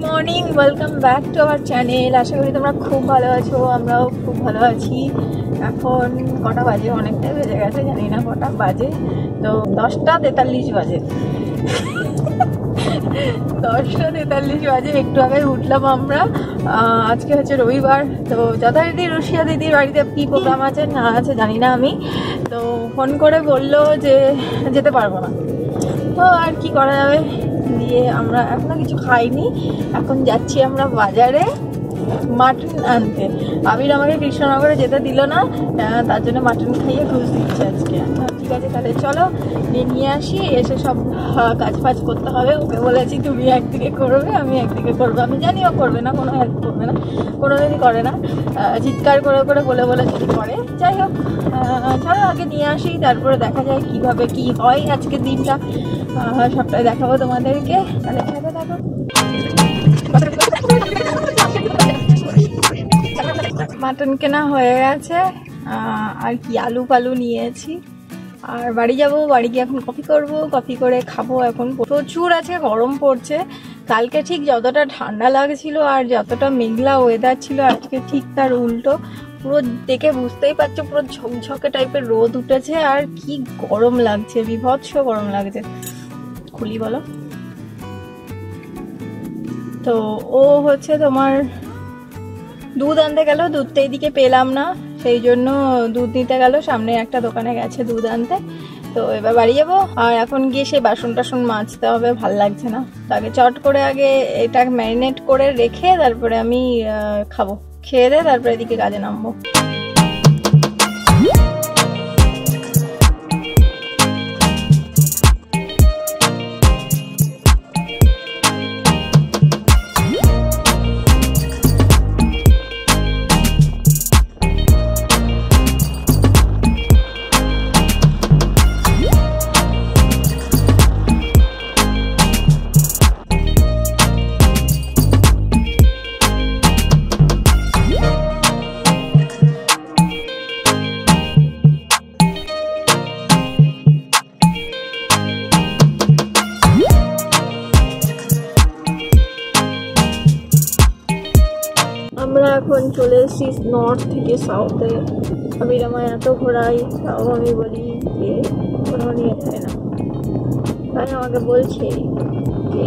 Morning, welcome back to our channel. আশা করি তোমরা খুব ভালো আছো, আমরাও খুব ভালো আছি। এখন কটা বাজে? অনেকটাই বেজে গেছে, জানি না কটা বাজে। তো 10:43 বাজে। 10:43 বাজে, একটু আগে উঠলাম আমরা। আজকে হচ্ছে রবিবার, তো যথারীতি রুশিয়া দিদির বাড়িতে কি প্রোগ্রাম আছে না আছে জানি না আমি। তো ফোন করে বললো যে যেতে পারবো না, তো আর কি করা যাবে। দিয়ে আমরা এখনো কিছু খাইনি, এখন যাচ্ছি আমরা বাজারে মাটন আনতে। আবির আমাকে কৃষ্ণনগরে যেতে দিল না, তার জন্য মাটন খাইয়ে ঘুষ দিচ্ছে আজকে। ঠিক আছে, তাহলে চলো নিয়ে আসি, এসে সব কাজ ফাজ করতে হবে। ওকে বলেছি তুমি একদিকে করবে, আমি একদিকে করবো। আমি জানি ও করবে না, কোনো হেল্প করবে না, কোনোদিনই করে না। চিৎকার করে করে বলে যদি করে। যাই হোক, চলো আগে নিয়ে আসি, তারপরে দেখা যায় কিভাবে কি হয় আজকের দিনটা। সবটাই দেখাবো তোমাদেরকে, তাহলে সাথে থাকো। মাটন কেনা হয়ে গেছে, আর কি আলু ফালু নিয়েছি। আর বাড়ি যাব, বাড়ি গিয়ে এখন কফি করব, কফি করে খাবো। এখন প্রচুর আছে, গরম পড়ছে। কালকে ঠিক যতটা ঠান্ডা লাগছিল আর যতটা মেঘলা ওয়েদার ছিল, আজকে ঠিক তার উল্টো। পুরো দেখে বুঝতেই পারছো, পুরো ঝকঝকে টাইপের রোদ উঠেছে, আর কি গরম লাগছে, বিভৎস গরম লাগছে। খুলি বলো। তো ও হচ্ছে তোমার দুধ আনতে গেল, দুধটা এইদিকে পেলাম না, সেই জন্য দুধ নিতে গেল, সামনে একটা দোকানে গেছে দুধ আনতে। তো এবার বাড়ি যাবো, আর এখন গিয়ে সেই বাসন টাসন মাজতে হবে, ভাল লাগছে না। তাকে চট করে আগে এটা ম্যারিনেট করে রেখে তারপরে আমি খাবো, খেয়ে দিয়ে তারপরে এদিকে কাজে নামবো। আমরা এখন চলে এসেছি নর্থ থেকে সাউথে। আবির আমার এত ঘোরাই, তাও আমি বলি যে কোনো নিয়ে যায় না। তাই আমাকে বলছে যে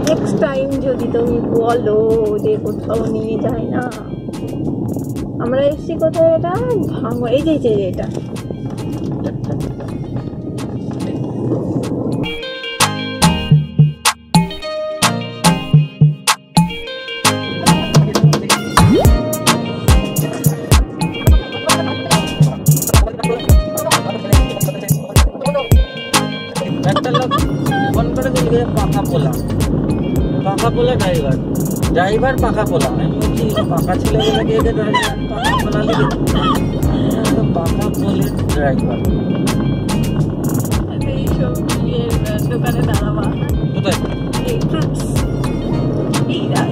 নেক্সট টাইম যদি তুমি বলো যে কোথাও নিয়ে যায় না। আমরা এসেছি কোথায়? এটা ভাঙো, এই যে এটা। ড্রাইভার পাকা পোলা, আমি বলছি পাকা ছিল পাকা পোলা লিখে পাকা পোলের ড্রাইভার। দোকানে দাঁড়াবা কোথায়?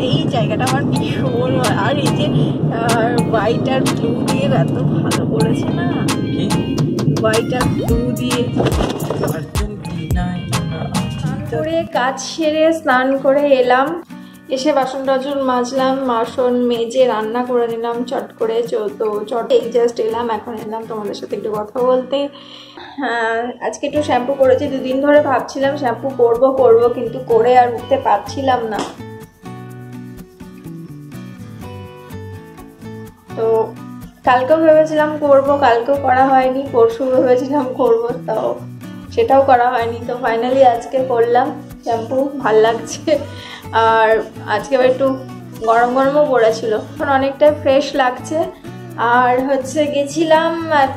এই জায়গাটা আমার ভীষণ, আর এই যে হোয়াইট আর ব্লু দিয়ে এত ভালো করেছে না, হোয়াইট আর ব্লু দিয়ে। করে কাজ সেরে স্নান করে এলাম, এসে বাসন টাসন মাজলাম, বাসন মেজে রান্না করে নিলাম চট করে। তো চটে জাস্ট এলাম, এখন এলাম তোমাদের সাথে একটু কথা বলতে। আজকে একটু শ্যাম্পু করেছি, দুদিন ধরে ভাবছিলাম শ্যাম্পু করব কিন্তু করে আর উঠতে পারছিলাম না। তো কালকেও ভেবেছিলাম করব, কালকেও করা হয়নি। পরশু ভেবেছিলাম করব, তাও সেটাও করা হয়নি। তো ফাইনালি আজকে করলাম শ্যাম্পু, ভাল লাগছে। আর আজকে আবার একটু গরম গরমও পড়েছিল, এখন অনেকটাই ফ্রেশ লাগছে। আর হচ্ছে গেছিলাম,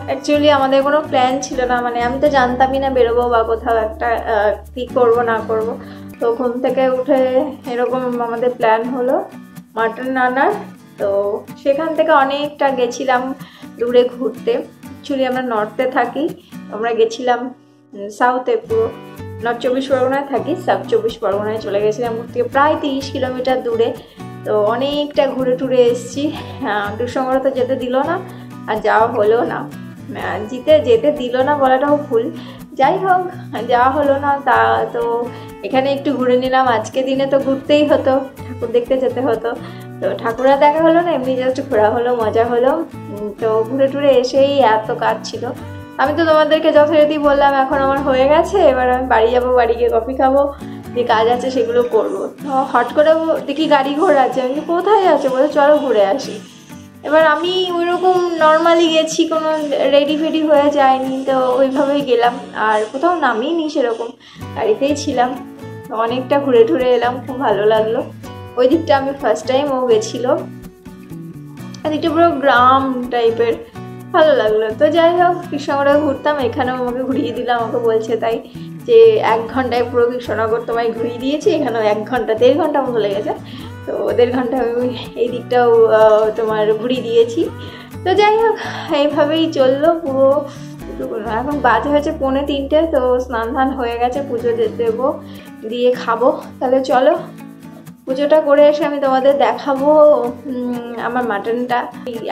অ্যাকচুয়ালি আমাদের কোনো প্ল্যান ছিল না, মানে আমি তো জানতামই না বেরোবো বা কোথাও একটা কী করবো না করব। তো ঘুম থেকে উঠে এরকম আমাদের প্ল্যান হলো মাটন আনার। তো সেখান থেকে অনেকটা গেছিলাম দূরে ঘুরতে। অ্যাকচুয়ালি আমরা নর্থে থাকি, আমরা গেছিলাম সাউথে, পুরো নর্থ 24 পরগনায় থাকি, সাউথ 24 পরগনায় চলে গেছিলাম ঘুরতে, প্রায় 30 কিলোমিটার দূরে। তো অনেকটা ঘুরে টুরে এসেছি। কৃষ্ণনগরে তো যেতে দিল না, আর যাওয়া হলো না। যেতে দিল না বলাটাও ভুল, যাই হোক যাওয়া হলো না। তা তো এখানে একটু ঘুরে নিলাম। আজকে দিনে তো ঘুরতেই হতো, ঠাকুর দেখতে যেতে হতো, তো ঠাকুরা দেখা হলো না, এমনি জাস্ট ঘোরা হলো, মজা হলো। তো ঘুরে টুরে এসেই এত কাজ ছিল। আমি তো তোমাদেরকে যথারীতি বললাম এখন আমার হয়ে গেছে, এবার আমি বাড়ি যাবো, বাড়ি গিয়ে কফি খাবো, যে কাজ আছে সেগুলো করবো। তো হট করে দেখি গাড়ি ঘোড়া আছে, আমি কোথায় আছে, বলে চলো ঘুরে আসি। এবার আমি ওইরকম নর্মালি গেছি, কোনো রেডি ফেডি হয়ে যায়নি, তো ওইভাবেই গেলাম, আর কোথাও নামিনি সেরকম, গাড়িতেই ছিলাম। অনেকটা ঘুরে টুরে এলাম, খুব ভালো লাগলো। ওই দিকটা আমি ফার্স্ট টাইম ও গেছিলো, এদিকটা পুরো গ্রাম টাইপের, ভালো লাগলো। তো যাই হোক, কৃষ্ণনগরে ঘুরতাম, এখানেও আমাকে ঘুরিয়ে দিলাম, আমাকে বলছে তাই যে 1 ঘন্টায় পুরো কৃষ্ণনগর তোমায় ঘুরিয়ে দিয়েছি, এখানেও 1 ঘন্টা 1.5 ঘন্টা মতো লেগেছে। তো 1.5 ঘন্টা আমি এই দিকটাও তোমার ঘুরিয়ে দিয়েছি। তো যাই হোক, এইভাবেই চললো পুরো। এখন বাজে হয়েছে 2:45, তো স্নান ধান হয়ে গেছে, পুজো দেবো, দিয়ে খাবো। তাহলে চলো পুজোটা করে এসে আমি তোমাদের দেখাবো আমার মাটনটা।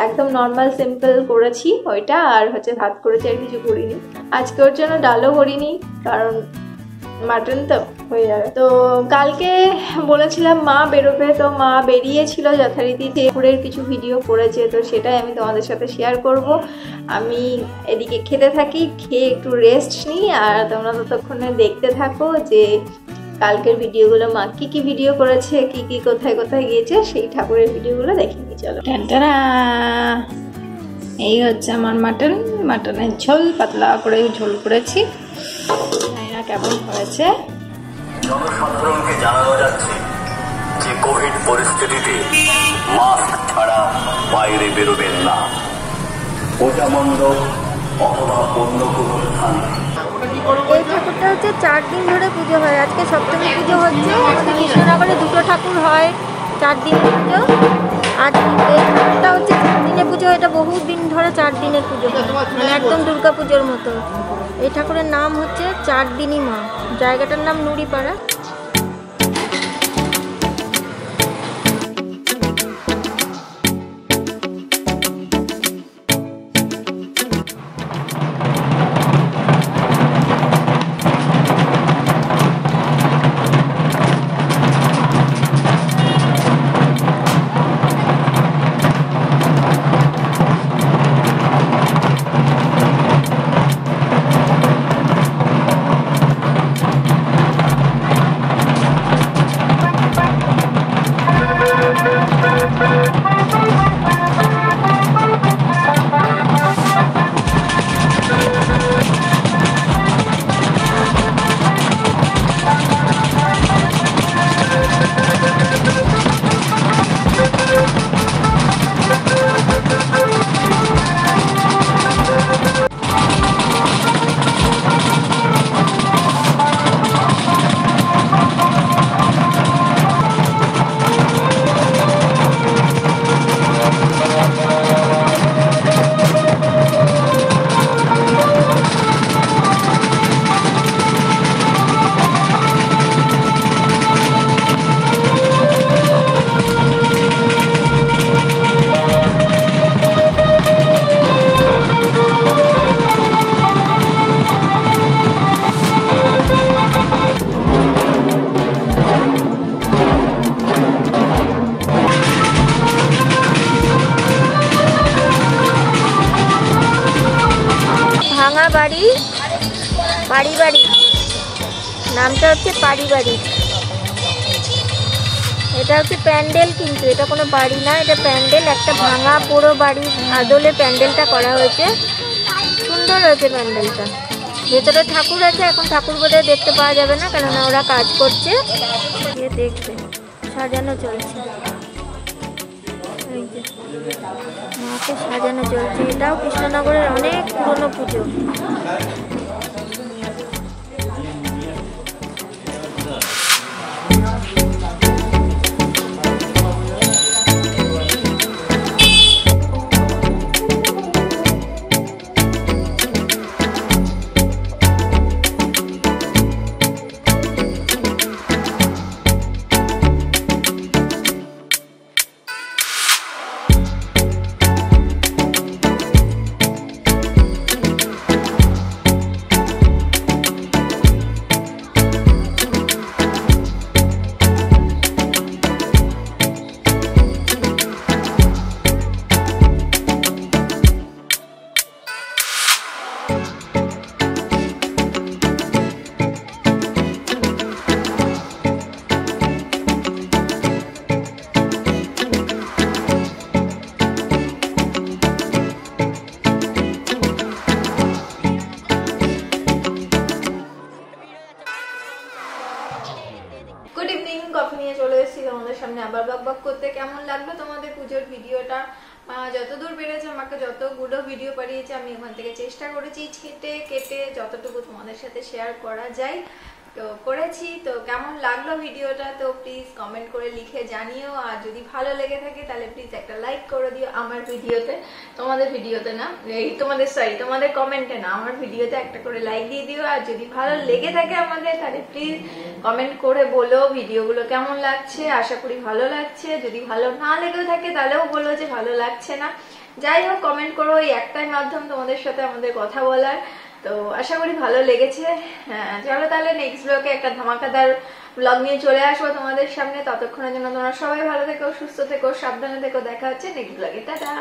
একদম নর্মাল সিম্পল করেছি ওইটা, আর হচ্ছে ভাত করেছি, আর কিছু করিনি। আজকে ওর জন্য ডালও করিনি, কারণ মাটন তো হয়ে যাবে। তো কালকে বলেছিলাম মা বেরোবে, তো মা বেরিয়েছিল যথারীতি, ঠাকুরের কিছু ভিডিও করেছে, তো সেটাই আমি তোমাদের সাথে শেয়ার করব। আমি এদিকে খেতে থাকি, খেয়ে একটু রেস্ট নিই, আর তোমরা ততক্ষণে দেখতে থাকো যে কালকের ভিডিওগুলো মা কি কি ভিডিও করেছে, কি কি কোথায় কোথায় গিয়েছে, সেই ঠাকুরের ভিডিওগুলো দেখে নিই। চলো। টানটানা, এই হচ্ছে আমার মাটন, মাটনের ঝোল, পাতলা করে ঝোল করেছি, জানি না কেমন হয়েছে। জনসাধারণকে জানানো যাচ্ছে যে কোভিড পরিস্থিতিতে মাস্ক ছাড়া বাইরে বেরোবেন না। পূজা মণ্ডপ অথবা অন্য কোনো স্থানে। এই ঠাকুরটা হচ্ছে 4 দিন ধরে পুজো হয়। আজকে সপ্তমী পুজো হচ্ছে। আমাদের কৃষ্ণনগরে 2টো ঠাকুর হয় 4 দিনের পুজো। আজ এই ঠাকুরটা হচ্ছে 4 দিনের পুজো। এটা বহু দিন ধরে 4 দিনের পুজো হয়, মানে একদম দুর্গা পুজোর মতো। এই ঠাকুরের নাম হচ্ছে 4 দিনই মা। জায়গাটার নাম নুড়িপাড়া। ভাঙা বাড়ি, পারিবাড়ি, নামটা হচ্ছে পারিবাড়ি। এটা হচ্ছে প্যান্ডেল, কিন্তু এটা কোনো বাড়ি না, এটা প্যান্ডেল। একটা ভাঙা পুরো বাড়ির আদলে প্যান্ডেলটা করা হয়েছে। সুন্দর হয়েছে প্যান্ডেলটা। ভেতরে ঠাকুর আছে, এখন ঠাকুর বোধহয় দেখতে পাওয়া যাবে না, কেননা ওরা কাজ করছে। গিয়ে দেখবে, সাজানো চলছে, এই যে মাকে সাজানো চলছে। এটাও কৃষ্ণনগরের অনেক পুরনো পুজো। গুড ইভিনিং, কফি নিয়ে চলে এসেছি তোমাদের সামনে আবার বকবক করতে। কেমন লাগলো তোমাদের পুজোর ভিডিওটা? যতদূর পেরেছে, আমাকে যতগুলো ভিডিও পাঠিয়েছে আমি ওখান থেকে চেষ্টা করেছি ছেটে কেটে যতটুকু তোমাদের সাথে শেয়ার করা যায় তো করেছি। তো কেমন লাগলো ভিডিওটা তো প্লিজ কমেন্ট করে লিখে জানিও। আর যদি ভালো লেগে থাকে তাহলে প্লিজ একটা লাইক করে দিও আমার ভিডিওতে, তোমাদের ভিডিওতে না, এই তোমাদের কমেন্টে না, আমার ভিডিওতে একটা করে লাইক দিয়ে দিও। আর যদি ভালো লেগে থাকে আমাদের তাহলে প্লিজ কমেন্ট করে বলো ভিডিওগুলো কেমন লাগছে। আশা করি ভালো লাগছে। যদি ভালো না লেগেও থাকে তাহলেও বলো যে ভালো লাগছে না। যাই হোক, কমেন্ট করো, এই একটাই মাধ্যম তোমাদের সাথে আমাদের কথা বলার। তো আশা করি ভালো লেগেছে। হ্যাঁ, চলো তাহলে নেক্সট ব্লগে একটা ধামাকাদার ব্লগ নিয়ে চলে আসবো তোমাদের সামনে। ততক্ষণের জন্য তোমরা সবাই ভালো থেকো, সুস্থ থেকো, সাবধানে থেকো। দেখা হচ্ছে নেক্সট ব্লগে। টাটা।